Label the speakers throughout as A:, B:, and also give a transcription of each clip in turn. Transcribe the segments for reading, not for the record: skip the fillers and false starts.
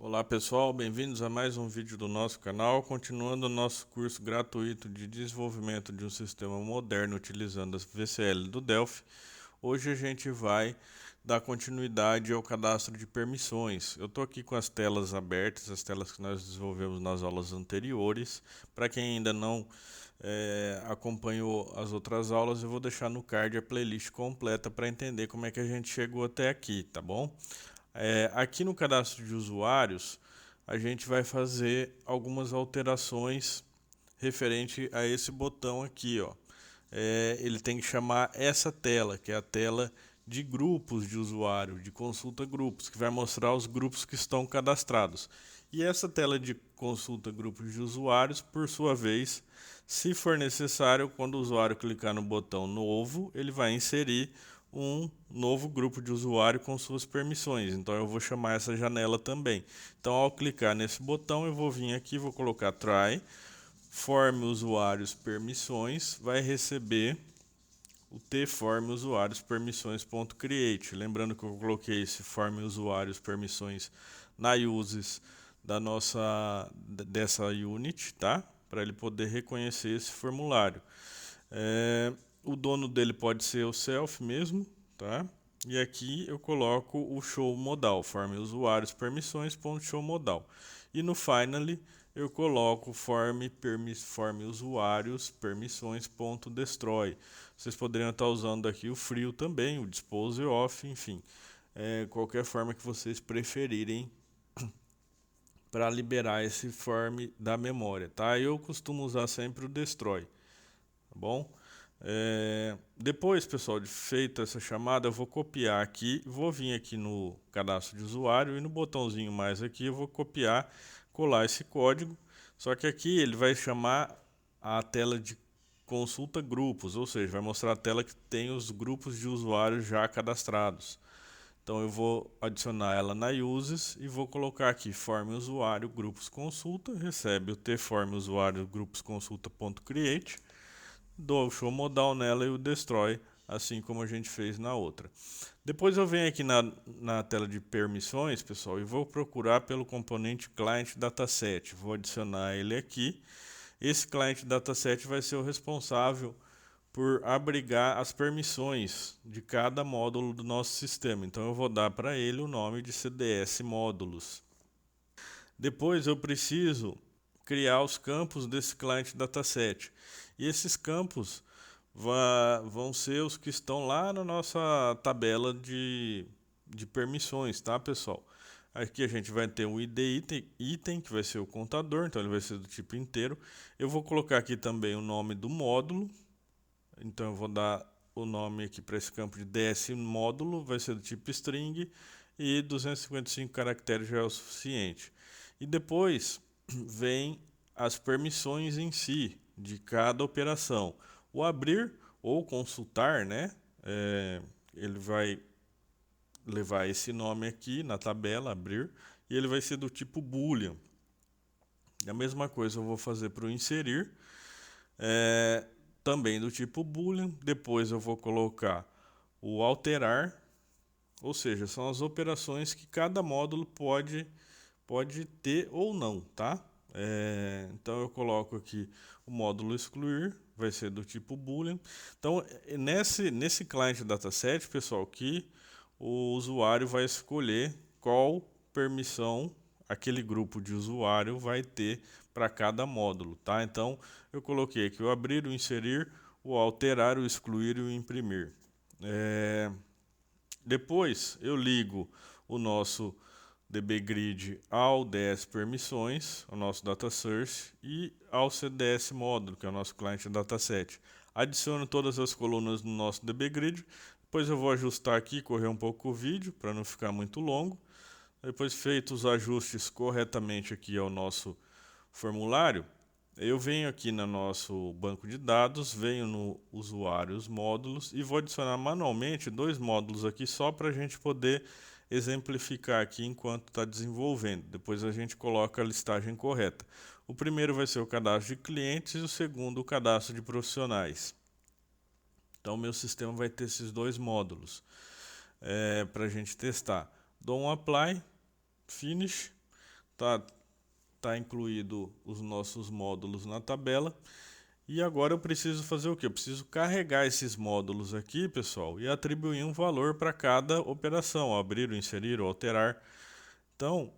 A: Olá pessoal, bem-vindos a mais um vídeo do nosso canal, continuando o nosso curso gratuito de desenvolvimento de um sistema moderno utilizando a VCL do Delphi. Hoje a gente vai dar continuidade ao cadastro de permissões. Eu estou aqui com as telas abertas, as telas que nós desenvolvemos nas aulas anteriores. Para quem ainda não acompanhou as outras aulas, eu vou deixar no card a playlist completa para entender como é que a gente chegou até aqui, tá bom? Aqui no cadastro de usuários, a gente vai fazer algumas alterações referente a esse botão aqui, ó. Ele tem que chamar essa tela, que é a tela de grupos de usuário, de consulta grupos, que vai mostrar os grupos que estão cadastrados. E essa tela de consulta grupos de usuários, por sua vez, se for necessário, quando o usuário clicar no botão novo, ele vai inserir um novo grupo de usuário com suas permissões. Então eu vou chamar essa janela também. Então ao clicar nesse botão, eu vou vir aqui, vou colocar try, forme usuários permissões, vai receber o tform usuários permissões.create. Lembrando que eu coloquei esse form usuários permissões na uses dessa unit, tá? Para ele poder reconhecer esse formulário. O dono dele pode ser o self mesmo, tá? E aqui eu coloco o show modal, form usuários permissões.show modal. E no finally eu coloco form usuários permissões.destroy. Vocês poderiam estar usando aqui o frio também, o dispose off, enfim, qualquer forma que vocês preferirem para liberar esse form da memória, tá? Eu costumo usar sempre o destroy, tá bom? Depois, pessoal, de feita essa chamada, eu vou copiar aqui, vou vir aqui no cadastro de usuário e no botãozinho mais aqui eu vou copiar, colar esse código. Só que aqui ele vai chamar a tela de consulta grupos, ou seja, vai mostrar a tela que tem os grupos de usuários já cadastrados. Então eu vou adicionar ela na uses e vou colocar aqui form usuário grupos consulta, recebe o tform usuário grupos consulta.create, dou o show modal nela e o destroy, assim como a gente fez na outra. Depois eu venho aqui na tela de permissões, pessoal, e vou procurar pelo componente client dataset. Vou adicionar ele aqui. Esse client dataset vai ser o responsável por abrigar as permissões de cada módulo do nosso sistema. Então eu vou dar para ele o nome de CDS módulos. Depois eu preciso criar os campos desse client dataset. E esses campos vão ser os que estão lá na nossa tabela de permissões, tá, pessoal? Aqui a gente vai ter um ID item, que vai ser o contador, então ele vai ser do tipo inteiro. Eu vou colocar aqui também o nome do módulo, então eu vou dar o nome aqui para esse campo de DS módulo, vai ser do tipo string e 255 caracteres já é o suficiente. E depois vem as permissões em si de cada operação. O abrir ou consultar, né? Ele vai levar esse nome aqui na tabela, abrir, e ele vai ser do tipo boolean. A mesma coisa eu vou fazer para o inserir, também do tipo boolean. Depois eu vou colocar o alterar, ou seja, são as operações que cada módulo pode ter ou não, tá? Então eu coloco aqui o módulo excluir, vai ser do tipo boolean. Então nesse client dataset, pessoal, que o usuário vai escolher qual permissão aquele grupo de usuário vai ter para cada módulo, tá? Então eu coloquei aqui o abrir, o inserir, o alterar, o excluir e o imprimir. Depois eu ligo o nosso dbgrid ao DS permissões, o nosso data source, e ao CDS módulo, que é o nosso client dataset. Adiciono todas as colunas no nosso dbgrid. Depois eu vou ajustar aqui, correr um pouco o vídeo para não ficar muito longo. Depois feitos os ajustes corretamente aqui ao nosso formulário, eu venho aqui no nosso banco de dados, venho no usuários módulos e vou adicionar manualmente dois módulos aqui só para a gente poder exemplificar aqui enquanto está desenvolvendo. Depois a gente coloca a listagem correta. O primeiro vai ser o cadastro de clientes e o segundo o cadastro de profissionais. Então meu sistema vai ter esses dois módulos para a gente testar. Dou um apply, finish. tá incluído os nossos módulos na tabela. E agora eu preciso fazer o quê? Eu preciso carregar esses módulos aqui, pessoal, e atribuir um valor para cada operação, abrir, inserir ou alterar. Então,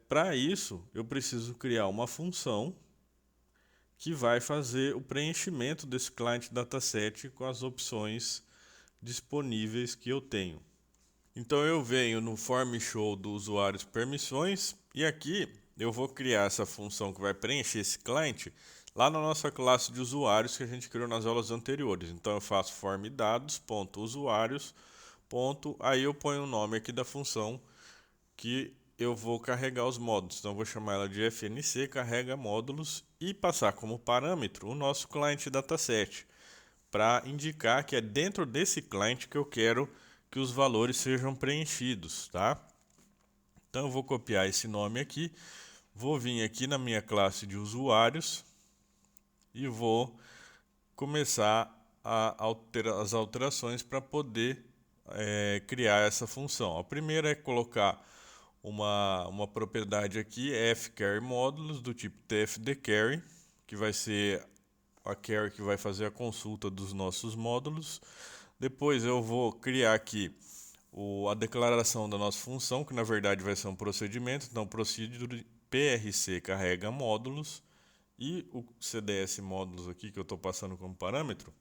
A: para isso, eu preciso criar uma função que vai fazer o preenchimento desse client dataset com as opções disponíveis que eu tenho. Então eu venho no form show do usuários permissões e aqui eu vou criar essa função que vai preencher esse client lá na nossa classe de usuários que a gente criou nas aulas anteriores. Então eu faço form dados.usuários. Aí eu ponho o nome aqui da função que eu vou carregar os módulos. Então eu vou chamar ela de fnc carrega módulos e passar como parâmetro o nosso client dataset para indicar que é dentro desse client que eu quero que os valores sejam preenchidos, tá? Então eu vou copiar esse nome aqui, vou vir aqui na minha classe de usuários e vou começar as alterações para poder criar essa função. A primeira é colocar uma propriedade aqui, fcarry módulos do tipo tfdcarry, que vai ser a carry que vai fazer a consulta dos nossos módulos. Depois eu vou criar aqui a declaração da nossa função, que na verdade vai ser um procedimento. Então, procedure prc carrega módulos e o cds módulos aqui que eu estou passando como parâmetro.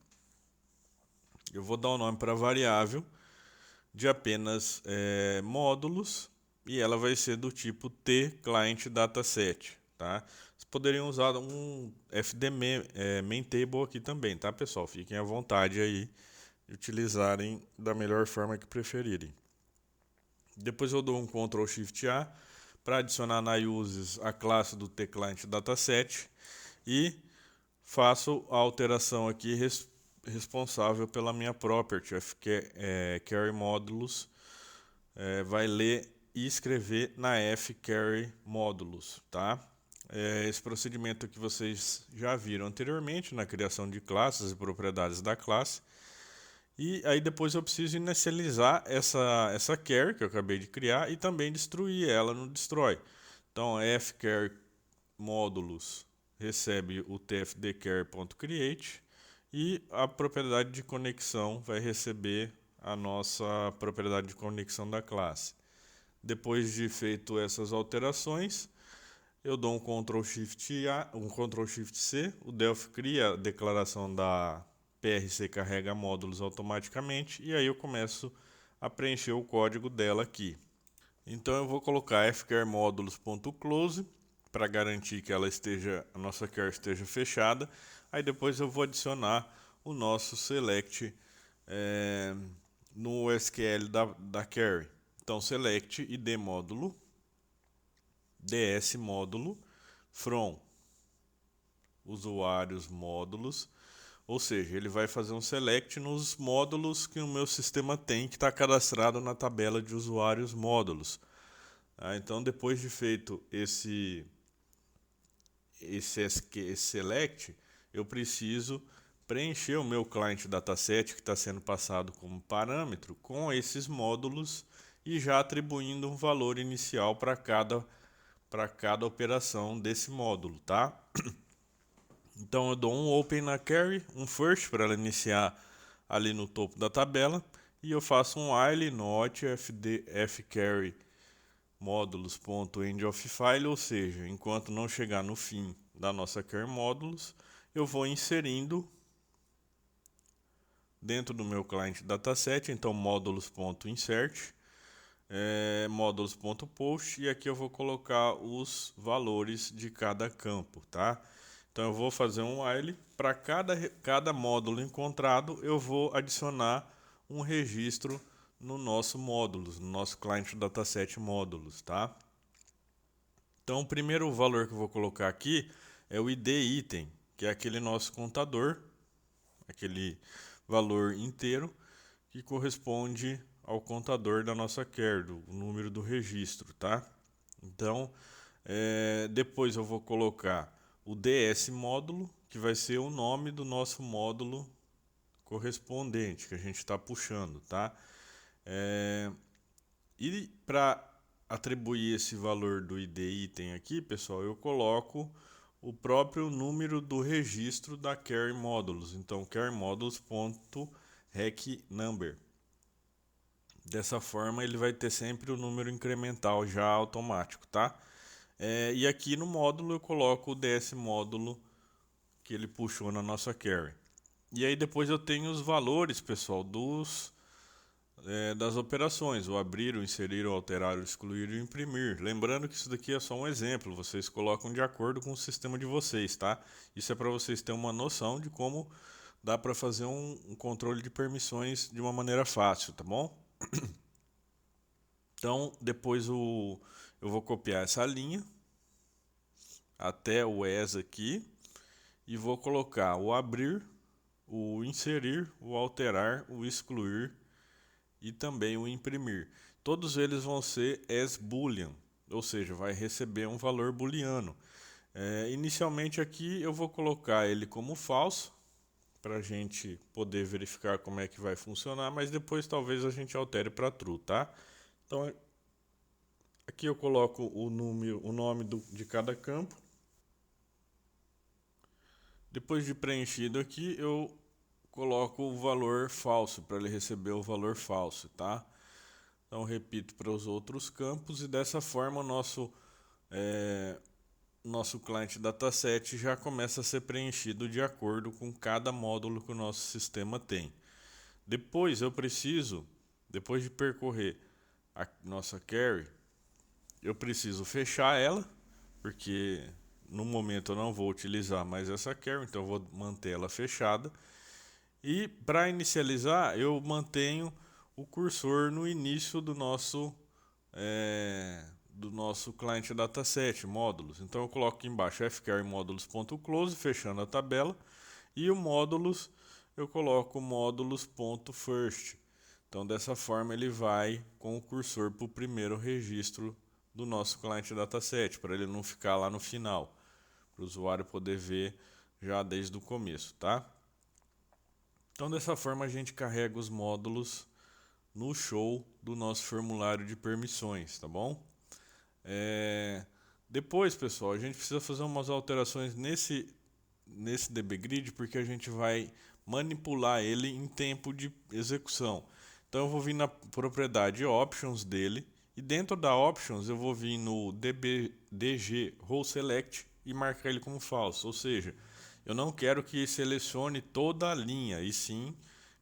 A: Eu vou dar um nome para a variável de apenas módulos e ela vai ser do tipo tClientDataset, tá? Vocês poderiam usar um fd main table aqui também, tá, pessoal? Fiquem à vontade aí de utilizarem da melhor forma que preferirem. Depois eu dou um Ctrl Shift A para adicionar na uses a classe do tClientDataset e faço a alteração aqui responsável pela minha property, fcarry módulos, vai ler e escrever na fcarry módulos, tá? Esse procedimento que vocês já viram anteriormente na criação de classes e propriedades da classe. E aí depois eu preciso inicializar essa carry que eu acabei de criar e também destruir ela no destroy. Então fcarry módulos recebe o tfdcarry.create e a propriedade de conexão vai receber a nossa propriedade de conexão da classe. Depois de feito essas alterações, eu dou um Ctrl Shift A, um Ctrl Shift C, o Delphi cria a declaração da PRC carrega módulos automaticamente e aí eu começo a preencher o código dela aqui. Então eu vou colocar fcarmódulos.close para garantir que a nossa carry esteja fechada. Aí depois eu vou adicionar o nosso select no SQL da carry. Então select id módulo ds módulo from usuários módulos, ou seja, ele vai fazer um select nos módulos que o meu sistema tem que está cadastrado na tabela de usuários módulos. Então depois de feito esse select, eu preciso preencher o meu client dataset que está sendo passado como parâmetro com esses módulos e já atribuindo um valor inicial para cada operação desse módulo, tá? Então eu dou um open na carry, um first para ela iniciar ali no topo da tabela e eu faço um while not fcarry módulos.endOfFile, ou seja, enquanto não chegar no fim da nossa carry módulos, eu vou inserindo dentro do meu client dataset, então módulos.insert, módulos.post e aqui eu vou colocar os valores de cada campo, tá? Então eu vou fazer um while, para cada módulo encontrado eu vou adicionar um registro no nosso módulos, no nosso client dataset módulos, tá? Então o primeiro valor que eu vou colocar aqui é o id item, que é aquele nosso contador, aquele valor inteiro que corresponde ao contador da nossa carry, o número do registro, tá? Então depois eu vou colocar o ds módulo, que vai ser o nome do nosso módulo correspondente que a gente está puxando, tá? E para atribuir esse valor do ID item aqui, pessoal, eu coloco o próprio número do registro da carry modulos. Então, carryModules.recNumber. Dessa forma, ele vai ter sempre o número incremental já automático, tá? E aqui no módulo eu coloco o DS módulo que ele puxou na nossa carry. E aí depois eu tenho os valores, pessoal, das operações, o abrir, o inserir, o alterar, o excluir e o imprimir. Lembrando que isso daqui é só um exemplo, vocês colocam de acordo com o sistema de vocês, tá? Isso é para vocês terem uma noção de como dá para fazer um controle de permissões de uma maneira fácil, tá bom? Então, depois eu vou copiar essa linha até o ES aqui e vou colocar o abrir, o inserir, o alterar, o excluir e também o imprimir. Todos eles vão ser as boolean, ou seja, vai receber um valor booleano. Inicialmente aqui eu vou colocar ele como falso, para a gente poder verificar como é que vai funcionar, mas depois talvez a gente altere para true, tá? Então aqui eu coloco o nome de cada campo. Depois de preenchido aqui, eu coloco o valor falso, para ele receber o valor falso, tá? Então repito para os outros campos e dessa forma o nosso client dataset já começa a ser preenchido de acordo com cada módulo que o nosso sistema tem. Depois depois de percorrer a nossa carry, eu preciso fechar ela, porque no momento eu não vou utilizar mais essa carry, então eu vou manter ela fechada. E para inicializar, eu mantenho o cursor no início do nosso client dataset, módulos. Então eu coloco aqui embaixo fcarryModules.close, fechando a tabela, e o módulos eu coloco módulos.first. Então dessa forma ele vai com o cursor para o primeiro registro do nosso client dataset, para ele não ficar lá no final, para o usuário poder ver já desde o começo, tá? Então dessa forma a gente carrega os módulos no show do nosso formulário de permissões, tá bom? Depois, pessoal, a gente precisa fazer umas alterações nesse dbGrid, porque a gente vai manipular ele em tempo de execução. Então eu vou vir na propriedade Options dele, e dentro da Options eu vou vir no dg row select e marcar ele como falso, ou seja, eu não quero que selecione toda a linha, e sim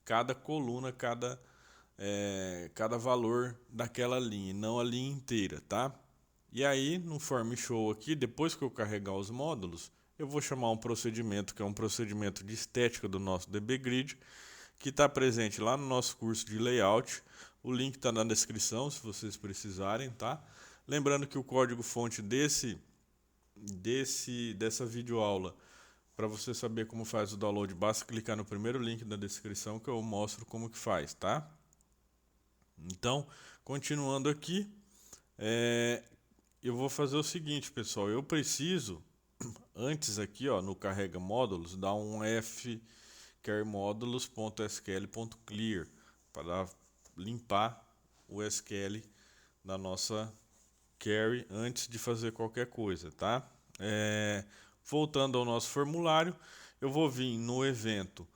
A: cada coluna, cada valor daquela linha, não a linha inteira, tá? E aí, no form show aqui, depois que eu carregar os módulos, eu vou chamar um procedimento que é um procedimento de estética do nosso dbGrid, que está presente lá no nosso curso de layout. O link está na descrição, se vocês precisarem, tá? Lembrando que o código-fonte dessa videoaula, para você saber como faz o download, basta clicar no primeiro link da descrição que eu mostro como que faz, tá? Então, continuando aqui, eu vou fazer o seguinte, pessoal, eu preciso, antes aqui, ó, no carrega módulos, dar um fcarrymodulos.sql.clear para limpar o SQL da nossa carry antes de fazer qualquer coisa, tá? Voltando ao nosso formulário, eu vou vir no evento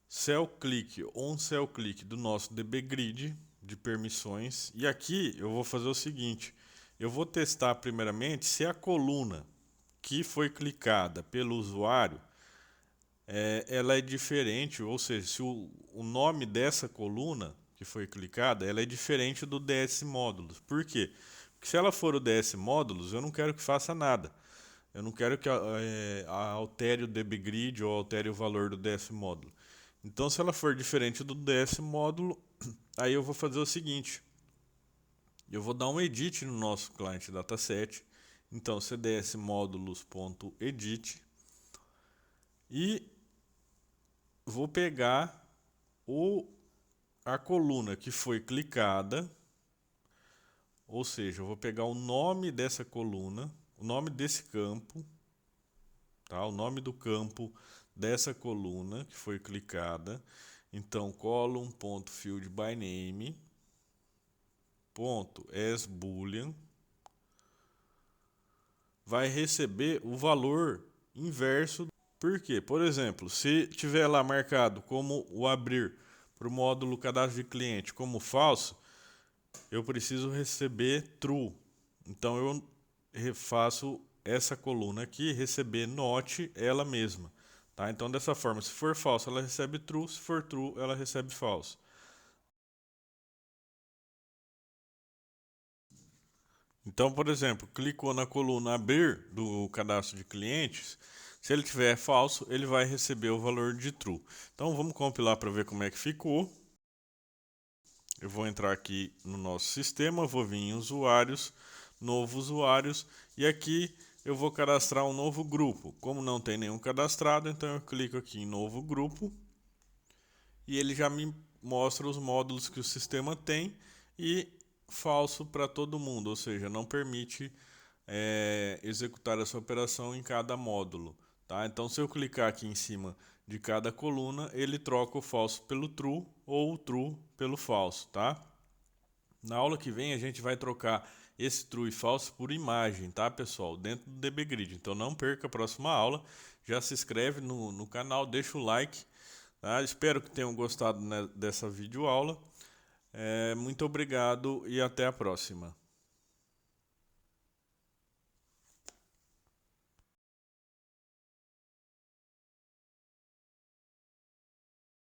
A: cellClick onCellClick do nosso dbGrid de permissões, e aqui eu vou fazer o seguinte: eu vou testar primeiramente se a coluna que foi clicada pelo usuário ela é diferente, ou seja, se o nome dessa coluna que foi clicada ela é diferente do DS módulos. Por quê? Porque se ela for o DS módulos, eu não quero que faça nada. Eu não quero que altere o dbGrid ou altere o valor do DS módulo. Então, se ela for diferente do DS módulo, aí eu vou fazer o seguinte: eu vou dar um edit no nosso client dataset. Então, cds módulos.edit, e vou pegar a coluna que foi clicada, ou seja, eu vou pegar o nome dessa coluna, o nome desse campo, tá? O nome do campo dessa coluna que foi clicada. Então, column.fieldByName.asBoolean, vai receber o valor inverso. Por quê? Por exemplo, se tiver lá marcado como o abrir para o módulo cadastro de cliente como falso, eu preciso receber true. Então eu refaço essa coluna aqui, receber not ela mesma. Tá? Então dessa forma, se for falso, ela recebe true, se for true, ela recebe falso. Então, por exemplo, clicou na coluna abrir do cadastro de clientes, se ele tiver falso, ele vai receber o valor de true. Então vamos compilar para ver como é que ficou. Eu vou entrar aqui no nosso sistema, vou vir em usuários, novo usuários, e aqui eu vou cadastrar um novo grupo. Como não tem nenhum cadastrado, então eu clico aqui em novo grupo e ele já me mostra os módulos que o sistema tem e falso para todo mundo, ou seja, não permite executar essa operação em cada módulo. Tá? Então, se eu clicar aqui em cima de cada coluna, ele troca o falso pelo true ou o true pelo falso. Tá? Na aula que vem, a gente vai trocar esse true e falso por imagem, tá, pessoal? Dentro do DBGrid. Então, não perca a próxima aula. Já se inscreve no canal, deixa o like. Tá? Espero que tenham gostado, né, dessa videoaula. Muito obrigado e até a próxima.